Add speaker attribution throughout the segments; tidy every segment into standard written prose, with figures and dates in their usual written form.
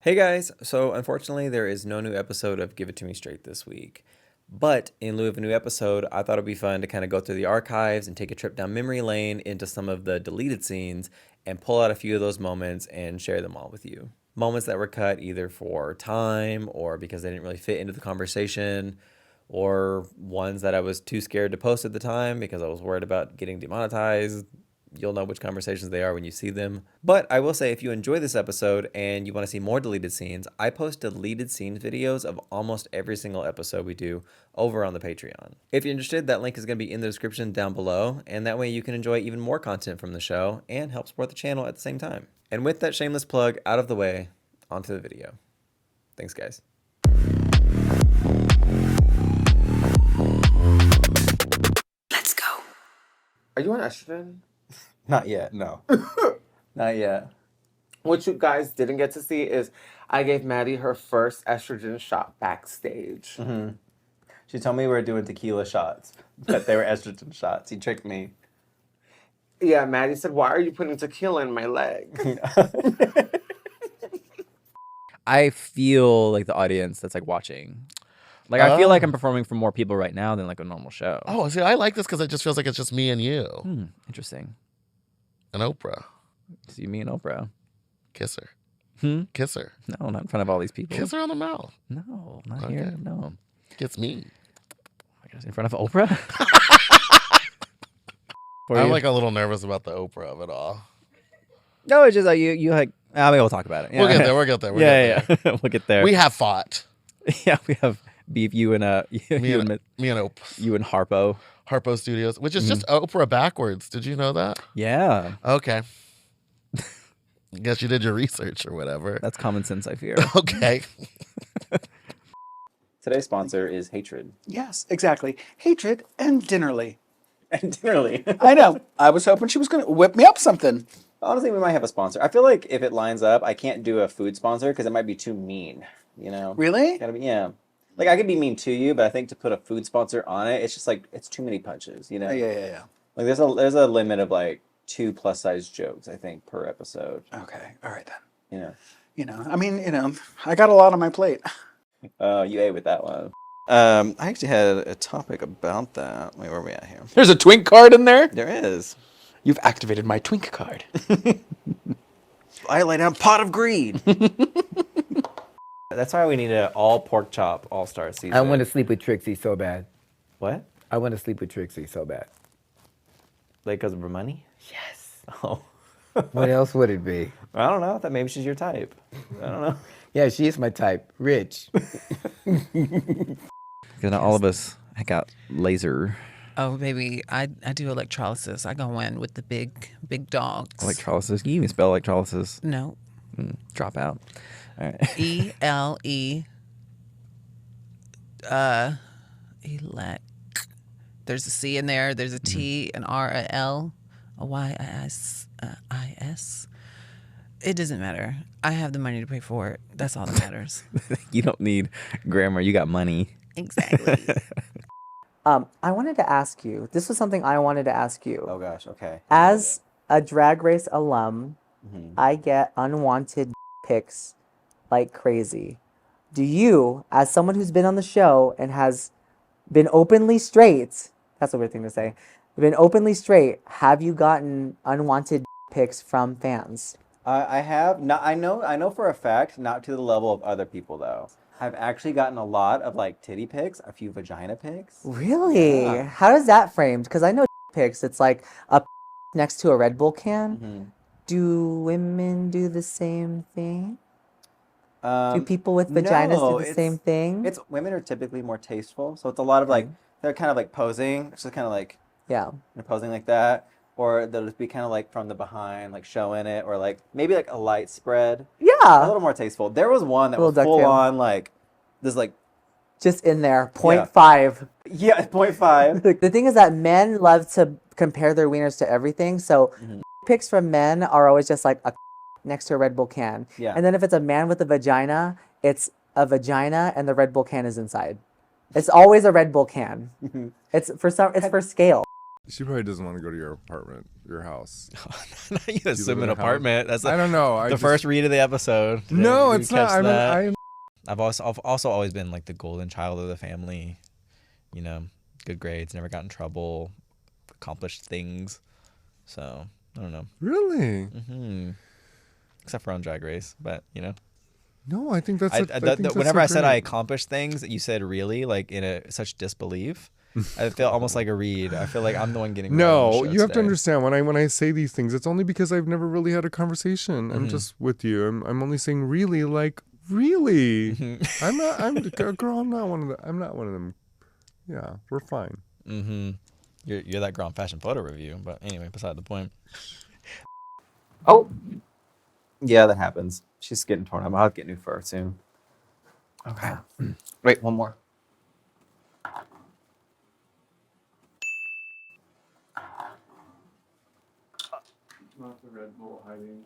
Speaker 1: Hey guys, so unfortunately there is no new episode of Give It To Me Straight this week. But in lieu of a new episode, I thought it'd be fun to kind of go through the archives and take a trip down memory lane into some of the deleted scenes and pull out a few of those moments and share them all with you. Moments that were cut either for time or because they didn't really fit into the conversation, or ones that I was too scared to post at the time because I was worried about getting demonetized. You'll know which conversations they are when you see them. But I will say, if you enjoy this episode and you want to see more deleted scenes, I post deleted scenes videos of almost every single episode we do over on the Patreon. If you're interested, that link is going to be in the description down below, and that way you can enjoy even more content from the show and help support the channel at the same time. And with that shameless plug out of the way, onto the video. Thanks, guys.
Speaker 2: Let's go.
Speaker 3: Are you on estrogen?
Speaker 1: Not yet, no. Not yet.
Speaker 3: What you guys didn't get to see is I gave Maddie her first estrogen shot backstage.
Speaker 1: Mm-hmm. She told me we were doing tequila shots, but they were estrogen shots. He tricked me.
Speaker 3: Yeah, Maddie said, "Why are you putting tequila in my leg?"
Speaker 4: I feel like the audience that's like watching. Like I feel like I'm performing for more people right now than like a normal show.
Speaker 5: Oh, see, I like this because it just feels like it's just me and you.
Speaker 4: Interesting.
Speaker 5: And Oprah.
Speaker 4: See me and Oprah.
Speaker 5: Kiss her. Kiss her.
Speaker 4: No, not in front of all these people.
Speaker 5: Kiss her on the mouth.
Speaker 4: No, not
Speaker 5: Okay.
Speaker 4: here. No.
Speaker 5: Kiss me.
Speaker 4: Oh my gosh, in front of Oprah?
Speaker 5: I'm like a little nervous about the Oprah of it all.
Speaker 4: No, it's just like you like. I mean, we'll talk about it.
Speaker 5: We'll get there. We'll get there. We'll
Speaker 4: Yeah,
Speaker 5: get there.
Speaker 4: we'll get there.
Speaker 5: We have fought.
Speaker 4: Yeah, we have beef. You and
Speaker 5: Me and Oprah.
Speaker 4: you and Harpo.
Speaker 5: Harpo Studios, which is just Oprah backwards. Did you know that?
Speaker 4: Yeah,
Speaker 5: Okay. Guess you did your research or whatever.
Speaker 4: that's common sense. I fear.
Speaker 5: Okay.
Speaker 1: Today's sponsor is Hatred.
Speaker 2: Yes, exactly. Hatred and Dinnerly.
Speaker 1: And Dinnerly.
Speaker 2: I know. I was hoping she was going to whip me up something.
Speaker 1: Honestly, we might have a sponsor. I feel like if it lines up, I can't do a food sponsor because it might be too mean, you know?
Speaker 2: Really?
Speaker 1: Gotta be, yeah. Like, I could be mean to you, but I think to put a food sponsor on it, it's just like, it's too many punches, you know?
Speaker 2: Yeah.
Speaker 1: Like, there's a limit of like 2 plus-size jokes, I think, per episode,
Speaker 2: Okay. All right, then.
Speaker 1: you know?
Speaker 2: I mean, I got a lot on my plate.
Speaker 1: You ate with that one. I actually had a topic about that. Wait, where are we at here?
Speaker 2: There's a Twink card in there.
Speaker 1: There is.
Speaker 2: You've activated my Twink card.
Speaker 1: I lay down pot of greed. That's why we need an all pork chop all-star season.
Speaker 6: I want to sleep with Trixie so bad.
Speaker 1: What?
Speaker 6: I want to sleep with Trixie so bad.
Speaker 1: Like, because of her money?
Speaker 6: Yes.
Speaker 1: Oh.
Speaker 6: What else would it be?
Speaker 1: I don't know. I thought maybe she's your type. I don't know.
Speaker 6: Yeah, she is my type. Rich.
Speaker 4: Because not all of us got laser
Speaker 7: Oh, baby, I do electrolysis. I go in with the big dogs.
Speaker 4: electrolysis. You even spell electrolysis.
Speaker 7: No.
Speaker 4: Drop out. All right.
Speaker 7: ELE. Elec. There's a C in there. There's a T, an R, a L, a Y, a S, a I-S. It doesn't matter. I have the money to pay for it. That's all that matters.
Speaker 4: You don't need grammar. You got money.
Speaker 7: Exactly.
Speaker 8: I wanted to ask you, this was something I wanted to ask you.
Speaker 1: Oh, gosh. Okay.
Speaker 8: As a Drag Race alum, I get unwanted pics like crazy. Do you, as someone who's been on the show and has been openly straight, that's a weird thing to say, been openly straight, have you gotten unwanted pics from fans?
Speaker 1: I have. Not, I know for a fact, not to the level of other people, though. I've actually gotten a lot of, like, titty pics, a few vagina pics.
Speaker 8: Really?
Speaker 1: Yeah.
Speaker 8: How does that framed? Because I know pics, it's like a next to a Red Bull can. Do women do the same thing? Do people with vaginas do the same thing?
Speaker 1: It's women are typically more tasteful, so it's a lot of like they're kind of like posing, it's just kind of like
Speaker 8: Yeah.
Speaker 1: they're posing like that, or they'll just be kind of like from the behind, like showing it, or like maybe like a light spread, a
Speaker 8: Yeah.
Speaker 1: little more tasteful. There was one that
Speaker 8: Little
Speaker 1: was full
Speaker 8: ducktail.
Speaker 1: on like this like
Speaker 8: Just in there. 0.5.
Speaker 1: yeah 0.5.
Speaker 8: The thing is that men love to compare their wieners to everything. So pics from men are always just like a next to a Red Bull can.
Speaker 1: Yeah.
Speaker 8: And then if it's a man with a vagina, it's a vagina and the Red Bull can is inside. It's always a Red Bull can. It's for scale.
Speaker 9: She probably doesn't want to go to your apartment, your house.
Speaker 1: You assume
Speaker 9: in
Speaker 1: an
Speaker 9: a house?
Speaker 1: apartment. That's
Speaker 9: I don't know.
Speaker 1: the first read of the episode.
Speaker 9: No,
Speaker 1: Did
Speaker 9: it's
Speaker 1: you
Speaker 9: not.
Speaker 1: catch that?
Speaker 9: I'm
Speaker 1: I've also always been like the golden child of the family. You know, good grades, never got in trouble, accomplished things. So I don't know.
Speaker 9: really.
Speaker 1: Hmm. Except for on Drag Race, but you know.
Speaker 9: No, I think that's.
Speaker 1: Whenever I said I accomplished things, you said really like in such disbelief. I feel almost like a read. I feel like I'm the one getting.
Speaker 9: No, you have to understand when I say these things, it's only because I've never really had a conversation. I'm just with you. I'm only saying really, like really. I'm not. I'm girl. I'm not one of the. I'm not one of them. Yeah, we're fine.
Speaker 1: Mm-hmm. You're that girl on fashion photo review, but anyway, beside the point.
Speaker 3: Oh, yeah, that happens. She's getting torn up. I'll get new fur soon. Okay. Wait, one more.
Speaker 9: Not the Red Bull hiding.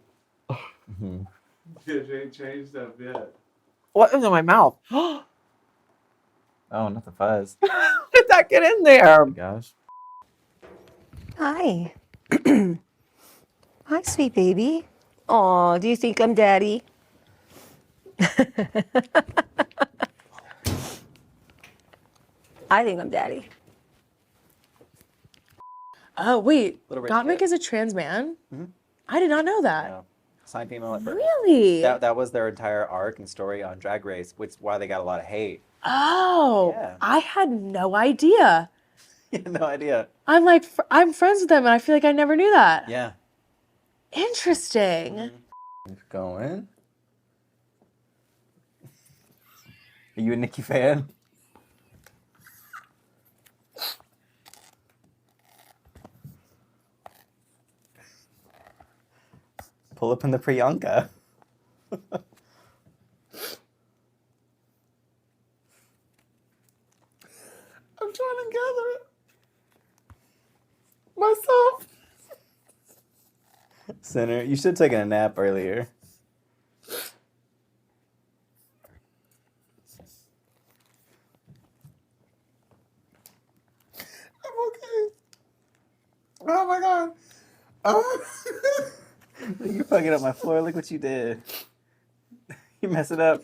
Speaker 3: Mm-hmm.
Speaker 9: JJ changed that bit.
Speaker 3: What is in my mouth? Oh, not the fuzz. How did that get in there? Oh my gosh.
Speaker 10: Hi. Hi, sweet baby. Aw, do you think I'm daddy? I think I'm daddy.
Speaker 11: Oh, wait.
Speaker 3: Little rich
Speaker 11: Gottmik
Speaker 3: kid.
Speaker 11: is a trans man?
Speaker 3: Mhm.
Speaker 11: I did not know that.
Speaker 3: Yeah. Sign female at birth.
Speaker 11: Really?
Speaker 3: That was their entire arc and story on Drag Race, which is why they got a lot of hate.
Speaker 11: Oh,
Speaker 3: Yeah.
Speaker 11: I had no idea.
Speaker 3: You had no idea.
Speaker 11: I'm like, I'm friends with them, and I feel like I never knew that.
Speaker 3: Yeah.
Speaker 11: Interesting.
Speaker 3: Keep going. Are you a Nicki fan? Pull up in the Priyanka. I'm trying to gather it myself. Center, you should have taken a nap earlier. I'm okay. Oh my god. Oh. You're fucking up my floor. Look what you did. You mess it up.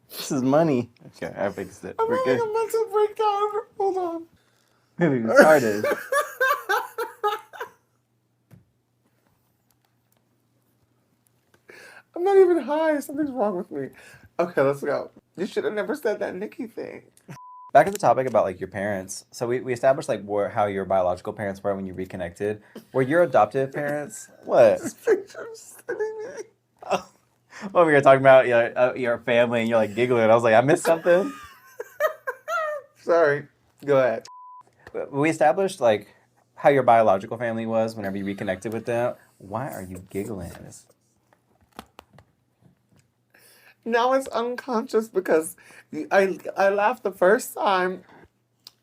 Speaker 3: This is money. Okay, I fixed it. We're good.
Speaker 9: I'm having a mental breakdown. Hold on.
Speaker 3: We haven't even started.
Speaker 9: I'm not even high. Something's wrong with me. Okay, let's go. You should have never said that Nicki thing.
Speaker 3: Back to the topic about like your parents. So we established like how your biological parents were when you reconnected. Were your adoptive parents? What?
Speaker 9: This picture's sitting me.
Speaker 3: Oh. Well, we were talking about your family and you're like giggling. I was like, I missed something.
Speaker 9: Sorry. Go ahead.
Speaker 3: We established like how your biological family was whenever you reconnected with them. Why are you giggling?
Speaker 9: Now it's unconscious because I laughed the first time.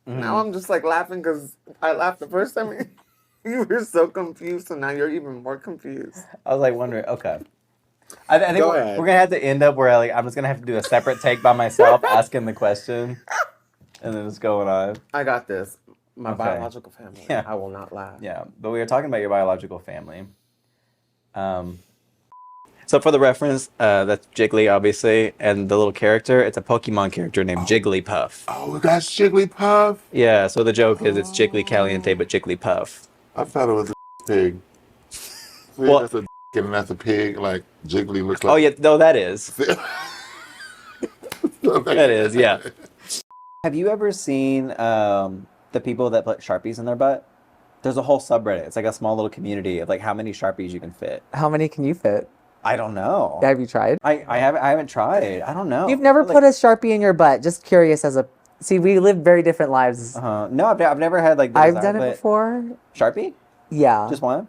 Speaker 3: Mm-hmm.
Speaker 9: Now I'm just like laughing because I laughed the first time. You were so confused, so now you're even more confused.
Speaker 3: I was like wondering. Okay. I think
Speaker 9: Go
Speaker 3: we're
Speaker 9: ahead.
Speaker 3: gonna have to end up where like I'm just gonna have to do a separate take by myself asking the question, and then it's going on.
Speaker 9: I got this. My
Speaker 3: Okay.
Speaker 9: biological family.
Speaker 3: Yeah.
Speaker 9: I will not laugh.
Speaker 3: Yeah, but we were talking about your biological family. So for the reference, that's Jiggly, obviously, and the little character, it's a Pokemon character named Jigglypuff.
Speaker 12: Oh, that's Jigglypuff?
Speaker 3: Yeah, so the joke is it's Jiggly Caliente, but Jigglypuff.
Speaker 12: I thought it was a pig. See,
Speaker 3: Well-
Speaker 12: that's a and that's a pig, like Jiggly looks like.
Speaker 3: Oh, yeah, no, that is.
Speaker 12: That
Speaker 3: That is, yeah. Have you ever seen the people that put Sharpies in their butt? There's a whole subreddit. It's like a small little community of like how many Sharpies you can fit.
Speaker 8: How many can you fit?
Speaker 3: I don't know.
Speaker 8: Have you tried?
Speaker 3: I haven't tried. I don't know.
Speaker 8: You've never
Speaker 3: Like-
Speaker 8: put a Sharpie in your butt. Just curious as a... See, we live very different lives.
Speaker 3: No, I've never had like. The
Speaker 8: I've
Speaker 3: desire,
Speaker 8: done it
Speaker 3: but-
Speaker 8: before.
Speaker 3: Sharpie?
Speaker 8: Yeah.
Speaker 3: Just one?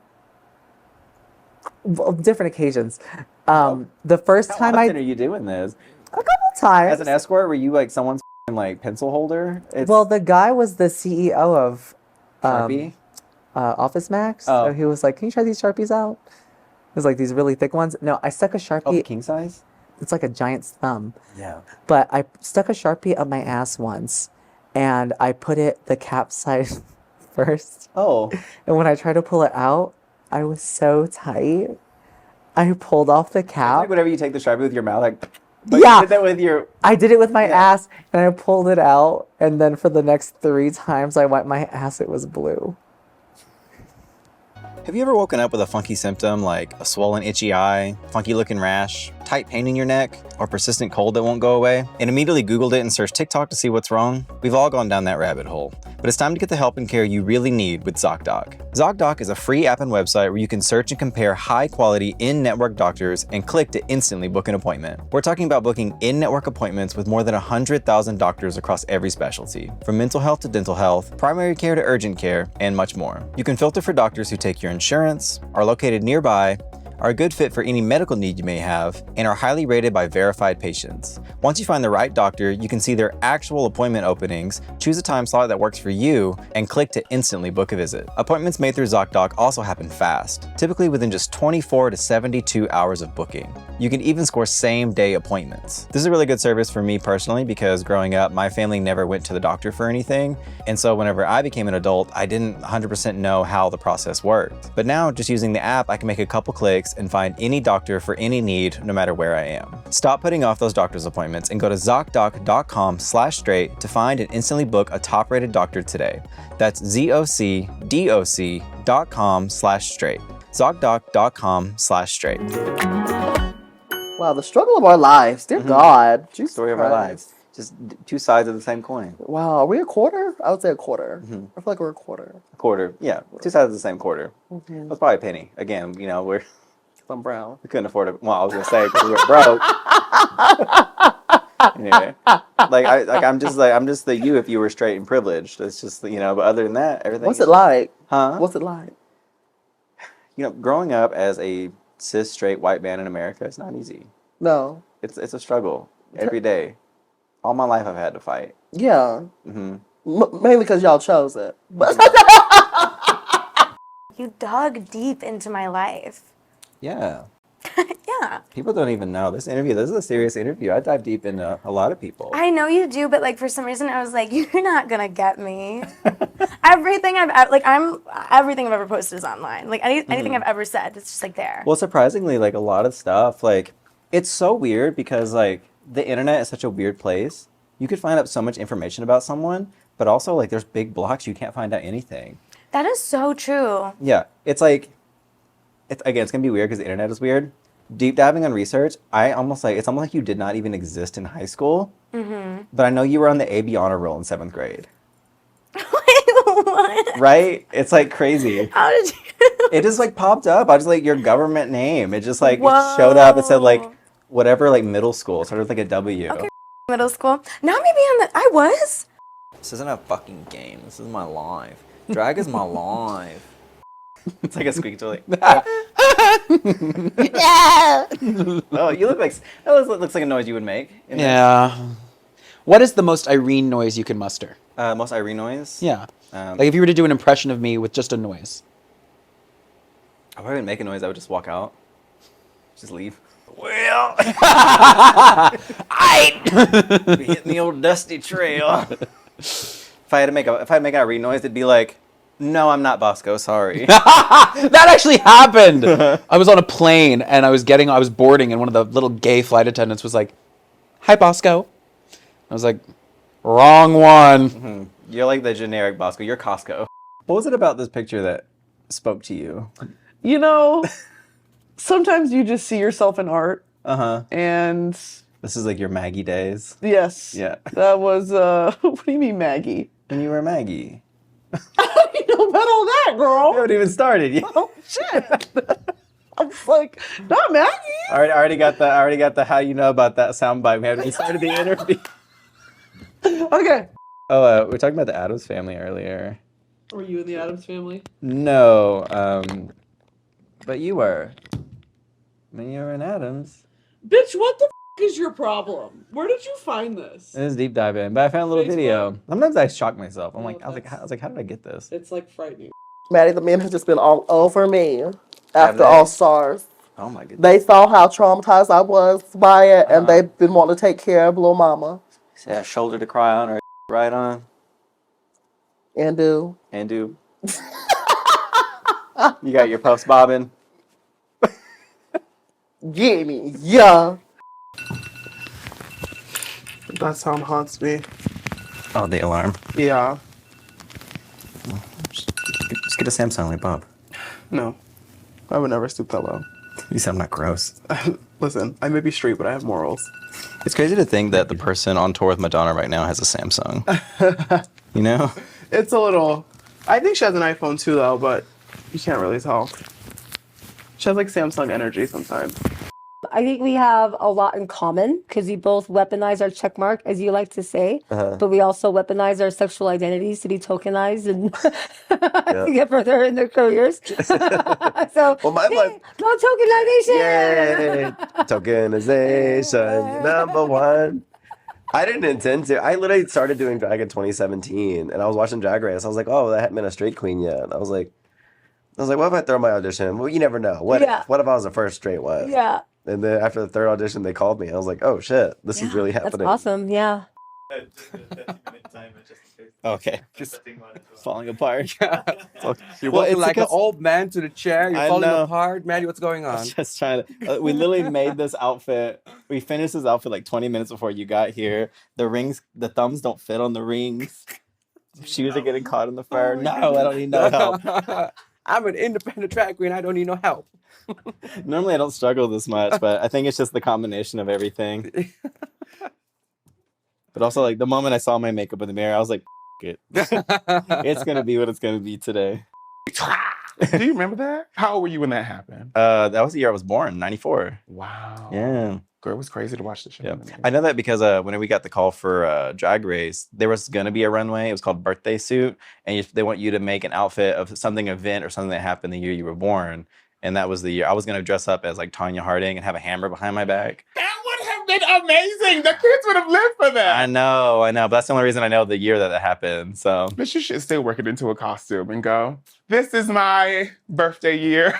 Speaker 8: Well, different occasions. The first
Speaker 3: How
Speaker 8: time
Speaker 3: often are you doing this?
Speaker 8: A couple times.
Speaker 3: As an escort, were you like someone's like pencil holder? It's
Speaker 8: Well, the guy was the CEO of
Speaker 3: Sharpie.
Speaker 8: Office Max.
Speaker 3: Oh.
Speaker 8: So he was like, "Can you try these Sharpies out?" It was like these really thick ones. No, I stuck a Sharpie.
Speaker 3: Oh, the king size?
Speaker 8: It's like a giant's thumb.
Speaker 3: Yeah.
Speaker 8: But I stuck a Sharpie up my ass once, and I put it the cap size first.
Speaker 3: Oh.
Speaker 8: And when I tried to pull it out, I was so tight. I pulled off the
Speaker 3: It's
Speaker 8: cap.
Speaker 3: like whenever you take the Sharpie with your mouth, like
Speaker 8: yeah.
Speaker 3: you did that with your...
Speaker 8: I did it with my ass, and I pulled it out, and then for the next 3 times I wiped my ass, it was blue.
Speaker 3: Have you ever woken up with a funky symptom like a swollen itchy eye, funky looking rash, tight pain in your neck, or persistent cold that won't go away, and immediately Googled it and searched TikTok to see what's wrong? We've all gone down that rabbit hole. But it's time to get the help and care you really need with ZocDoc. ZocDoc is a free app and website where you can search and compare high-quality in-network doctors and click to instantly book an appointment. We're talking about booking in-network appointments with more than 100,000 doctors across every specialty, from mental health to dental health, primary care to urgent care, and much more. You can filter for doctors who take your insurance, are located nearby, are a good fit for any medical need you may have, and are highly rated by verified patients. Once you find the right doctor, you can see their actual appointment openings, choose a time slot that works for you, and click to instantly book a visit. Appointments made through ZocDoc also happen fast, typically within just 24 to 72 hours of booking. You can even score same-day appointments. This is a really good service for me personally because growing up, my family never went to the doctor for anything, and so whenever I became an adult, I didn't 100% know how the process worked. But now, just using the app, I can make a couple clicks and find any doctor for any need, no matter where I am. Stop putting off those doctor's appointments and go to ZocDoc.com/straight to find and instantly book a top-rated doctor today. That's ZocDoc.com/straight. ZocDoc.com/straight.
Speaker 13: Wow, the struggle of our lives. Dear God. Jesus
Speaker 3: Story of our
Speaker 13: Christ.
Speaker 3: lives. Just two sides of the same coin.
Speaker 13: Wow, are we a quarter? I would say a quarter. I feel like we're a quarter.
Speaker 3: A quarter, yeah. Two sides of the same quarter. That's probably a penny. Again, you know, we're...
Speaker 13: I'm brown.
Speaker 3: We couldn't afford it. Well, I was gonna say because we were broke. Anyway, I'm just the you if you were straight and privileged. It's just, you know. But other than that, everything.
Speaker 13: What's it like?
Speaker 3: Huh?
Speaker 13: What's it like?
Speaker 3: You know, growing up as a cis straight white man in America, it's not easy.
Speaker 13: No.
Speaker 3: It's a struggle every day. All my life I've had to fight.
Speaker 13: Yeah.
Speaker 3: Mm-hmm.
Speaker 13: Mainly because y'all chose it. But
Speaker 10: You dug deep into my life.
Speaker 3: Yeah.
Speaker 10: Yeah.
Speaker 3: People don't even know this interview. This is a serious interview. I dive deep into a lot of people.
Speaker 10: I know you do, but like for some reason I was like, you're not gonna get me. Everything I've ever posted is online. Like anything I've ever said, it's just like there.
Speaker 3: Well, surprisingly, like a lot of stuff, like it's so weird because like the internet is such a weird place. You could find out so much information about someone, but also like there's big blocks you can't find out anything.
Speaker 10: That is so true.
Speaker 3: Yeah, it's like, it's gonna be weird because the internet is weird. Deep diving on research, it's almost like you did not even exist in high school. But I know you were on the AB honor roll in 7th grade.
Speaker 10: Wait, what?
Speaker 3: Right? It's like crazy.
Speaker 10: How did you?
Speaker 3: It just like popped up. I just like your government name. It just like it showed up. It said like whatever, like middle school. It started with like a W.
Speaker 10: Okay, middle school. Now maybe I was.
Speaker 3: This isn't a fucking game. This is my life. Drag is my life. It's like a squeaky toy. Oh, you look like that looks like a noise you would make.
Speaker 2: Yeah. What is the most Irene noise you can muster?
Speaker 3: Most Irene noise?
Speaker 2: Yeah. Like if you were to do an impression of me with just a noise.
Speaker 3: I wouldn't make a noise. I would just walk out. Just leave. Well, I hitting the old dusty trail. If I had to make an Irene noise, it'd be like, "No, I'm not Bosco. Sorry."
Speaker 2: That actually happened. I was on a plane and I was boarding, and one of the little gay flight attendants was like, "Hi, Bosco." I was like, "Wrong one."
Speaker 3: You're like the generic Bosco. You're Costco. What was it about this picture that spoke to you?
Speaker 13: you know, sometimes you just see yourself in art. And
Speaker 3: this is like your Maggie days.
Speaker 13: Yes.
Speaker 3: Yeah.
Speaker 13: That was what do you mean Maggie?
Speaker 3: When you were Maggie.
Speaker 13: You know about all that, girl.
Speaker 3: You haven't even started yet.
Speaker 13: Oh shit. I was like, not Maggie.
Speaker 3: I already got the how you know about that soundbite. We haven't even started the interview.
Speaker 13: Okay.
Speaker 3: Oh, we were talking about the Addams Family earlier.
Speaker 13: Were you in the Addams Family?
Speaker 3: No, but you were. I mean, you were in Addams.
Speaker 13: Bitch, what the is your problem? Where did you find this?
Speaker 3: It was deep diving, but I found a little video. Sometimes I shock myself. I was like, how did I get this?
Speaker 13: It's like frightening. Maddie, the men have just been all over me after
Speaker 3: they?
Speaker 13: All Stars.
Speaker 3: Oh my goodness.
Speaker 13: They saw how traumatized I was by it, and they've been wanting to take care of little mama.
Speaker 3: Yeah, shoulder to cry on or right on.
Speaker 13: And do.
Speaker 3: You got your puffs bobbing.
Speaker 13: Gimme, yeah. That sound haunts me.
Speaker 3: Oh, the alarm.
Speaker 13: Yeah.
Speaker 3: Just get a Samsung like Bob.
Speaker 13: No. I would never stoop that low.
Speaker 3: You said I'm not gross.
Speaker 13: Listen, I may be straight, but I have morals.
Speaker 3: It's crazy to think that the person on tour with Madonna right now has a Samsung. You know?
Speaker 13: It's a little... I think she has an iPhone too, though, but you can't really tell. She has like Samsung energy sometimes.
Speaker 14: I think we have a lot in common because we both weaponize our check mark, as you like to say, but we also weaponize our sexual identities to be tokenized and to get further in their careers. So,
Speaker 15: Well, my life.
Speaker 14: go tokenization!
Speaker 15: Yay! Tokenization, number one. I didn't intend to. I literally started doing drag in 2017, and I was watching Drag Race. I was like, oh, I haven't been a straight queen yet. I was like, what if I throw my audition? Well, you never know. What if I was the first straight one?
Speaker 14: Yeah.
Speaker 15: And then after the third audition, they called me. I was like, oh shit, this is really
Speaker 14: That's
Speaker 15: happening.
Speaker 14: awesome, yeah.
Speaker 3: Okay. Just falling apart.
Speaker 16: You're walking like an old man to the chair. You're
Speaker 3: I
Speaker 16: falling
Speaker 3: know.
Speaker 16: apart. Maddie, what's going on?
Speaker 3: Just trying to. We literally made this outfit. We finished this outfit like 20 minutes before you got here. The rings, the thumbs don't fit on the rings. Shoes are getting caught in the fur. No, I don't need no help.
Speaker 16: I'm an independent drag queen. I don't need no help.
Speaker 3: Normally I don't struggle this much, but I think it's just the combination of everything. But also, like, the moment I saw my makeup in the mirror, I was like, it. It's going to be what it's going to be today.
Speaker 17: Do you remember that? How old were you when that happened?
Speaker 3: That was the year I was born, 94.
Speaker 17: Wow.
Speaker 3: Yeah.
Speaker 17: Girl, it was crazy to watch the show.
Speaker 3: Yeah. I know that because when we got the call for Drag Race, there was going to be a runway. It was called Birthday Suit. And they want you to make an outfit of something event or something that happened the year you were born. And that was the year I was going to dress up as like Tanya Harding and have a hammer behind my back.
Speaker 17: That would have been amazing. The kids would have lived for that.
Speaker 3: I know. But that's the only reason I know the year that happened. So,
Speaker 17: But you should still work it into a costume and go, this is my birthday year.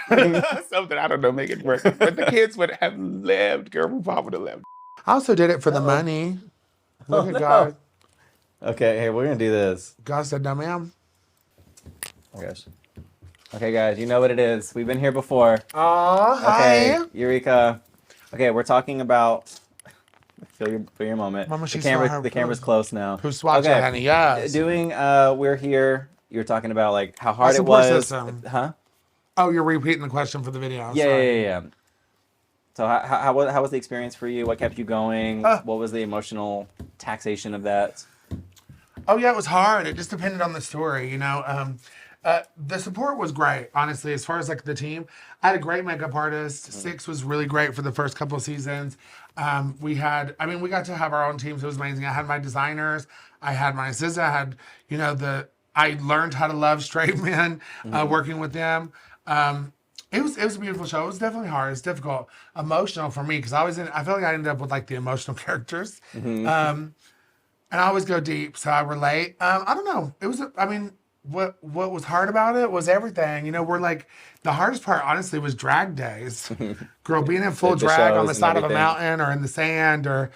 Speaker 17: Something, I don't know, make it work. But the kids would have lived. Girl, RuPaul would have lived.
Speaker 18: I also did it for the money. Look at
Speaker 3: no.
Speaker 18: God.
Speaker 3: Okay, hey, we're going to do this.
Speaker 18: God said, no, ma'am.
Speaker 3: Oh, gosh. Okay, guys, you know what it is. We've been here before.
Speaker 18: Hi.
Speaker 3: Okay, Eureka. Okay, we're talking about... Feel your moment.
Speaker 18: Mama,
Speaker 3: The camera's close now.
Speaker 18: Who's watching, honey? Yes.
Speaker 3: We're here. You're talking about, like, how hard
Speaker 18: Our
Speaker 3: it
Speaker 18: support
Speaker 3: was.
Speaker 18: system.
Speaker 3: Huh?
Speaker 18: Oh, you're repeating the question for the video.
Speaker 3: Yeah. So how was the experience for you? What kept you going? What was the emotional taxation of that?
Speaker 18: Oh, yeah, it was hard. It just depended on the story, you know. The support was great, honestly, as far as like the team. I had a great makeup artist. Six was really great for the first couple of seasons. We got to have our own teams. It was amazing. I had my designers. I had my assistant. I had, I learned how to love straight men working with them. It was a beautiful show. It was definitely hard. It's difficult, emotional for me because I feel like I ended up with like the emotional characters. And I always go deep, so I relate. I don't know. It was, what was hard about it was everything. We're like, the hardest part, honestly, was drag days. Girl, being in full drag on the side of a mountain or in the sand or,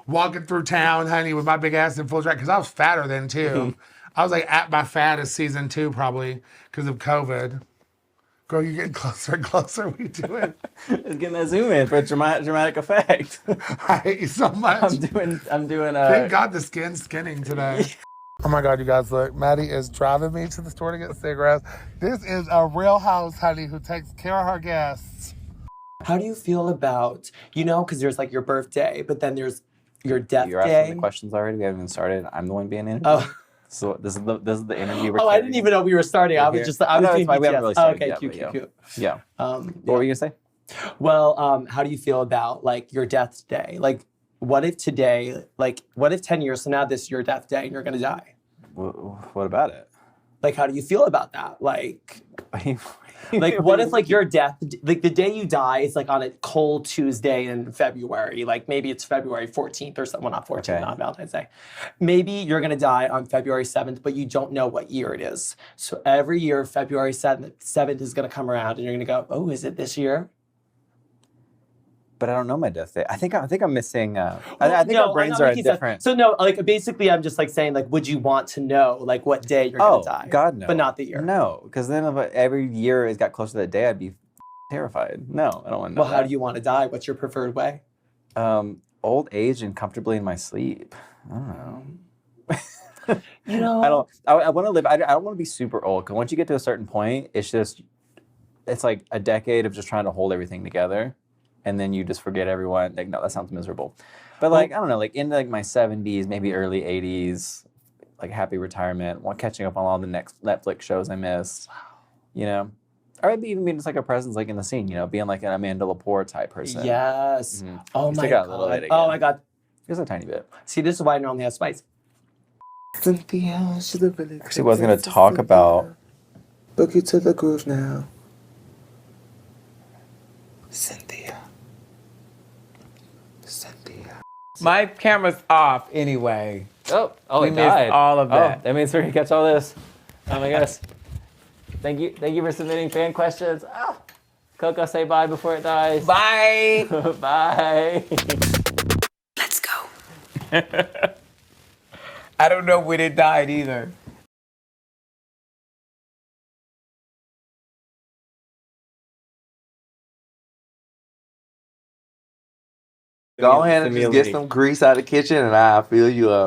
Speaker 18: walking through town, honey, with my big ass in full drag. Because I was fatter then, too. I was like at my fattest season 2, probably, because of COVID. Girl, you're getting closer and closer. What are you doing?
Speaker 3: It's getting that zoom in for a dramatic effect.
Speaker 18: I hate you so much.
Speaker 3: I'm doing
Speaker 18: Thank God the skin's skinning today. Oh my God, you guys, look. Maddie is driving me to the store to get cigarettes. This is a real house, honey, who takes care of her guests.
Speaker 19: How do you feel about, because there's like your birthday, but then there's your death
Speaker 3: You're
Speaker 19: day.
Speaker 3: asking the questions already. We haven't even started. I'm the one being interviewed.
Speaker 19: Oh.
Speaker 3: So this is the interview.
Speaker 19: I didn't even know we were starting. I was just, I was doing
Speaker 3: we haven't really started
Speaker 19: okay,
Speaker 3: yet,
Speaker 19: cute.
Speaker 3: Yeah. What were you gonna say?
Speaker 19: Well, how do you feel about like your death day? Like, what if today, what if 10 years from now, this is your death day and you're gonna die?
Speaker 3: What about it?
Speaker 19: Like, how do you feel about that? Like, what if like your death, like the day you die is like on a cold Tuesday in February, like maybe it's February 14th or something, well, not 14th, not Valentine's Day. Maybe you're gonna die on February 7th, but you don't know what year it is. So every year, February 7th is gonna come around and you're gonna go, oh, is it this year?
Speaker 1: But I don't know my death date. I think I'm missing. I think
Speaker 19: No,
Speaker 1: our brains
Speaker 19: I'm not
Speaker 1: are
Speaker 19: making sense.
Speaker 1: different.
Speaker 19: So no, like basically, I'm just like saying, like, would you want to know, like, what day you're gonna die?
Speaker 1: God, no.
Speaker 19: But not the year.
Speaker 1: No, because then if every year it got closer to that day, I'd be terrified. No, I don't want to know.
Speaker 19: Well, how do you want to die? What's your preferred way?
Speaker 1: Old age and comfortably in my sleep. I don't know.
Speaker 19: You know,
Speaker 1: I want to live. I don't want to be super old. Because once you get to a certain point, it's like a decade of just trying to hold everything together, and then you just forget everyone. Like, no, that sounds miserable. But like, I don't know, like in like my 70s, maybe early 80s, like happy retirement, while catching up on all the next Netflix shows I missed. You know, or maybe even being just like a presence, like in the scene. You know, being like an Amanda Lepore type person.
Speaker 19: Yes.
Speaker 1: Mm-hmm.
Speaker 19: Oh my
Speaker 1: got a little bit
Speaker 19: god. Oh
Speaker 1: again.
Speaker 19: my god.
Speaker 1: Just a tiny bit.
Speaker 19: See, this is why I normally have spice.
Speaker 16: Cynthia, she's a really
Speaker 1: Actually, was gonna talk about.
Speaker 16: Book you to the groove now. Cynthia.
Speaker 6: My camera's off anyway.
Speaker 1: Oh,
Speaker 6: we
Speaker 1: it
Speaker 6: missed
Speaker 1: died.
Speaker 6: all of that.
Speaker 1: Oh, that means we're gonna catch all this. Oh my gosh. Thank you for submitting fan questions. Ah. Coco, say bye before it dies.
Speaker 6: Bye.
Speaker 1: Bye.
Speaker 7: Let's go.
Speaker 6: I don't know when it died either.
Speaker 16: Go ahead and just get some grease out of the kitchen and I'll fill you up.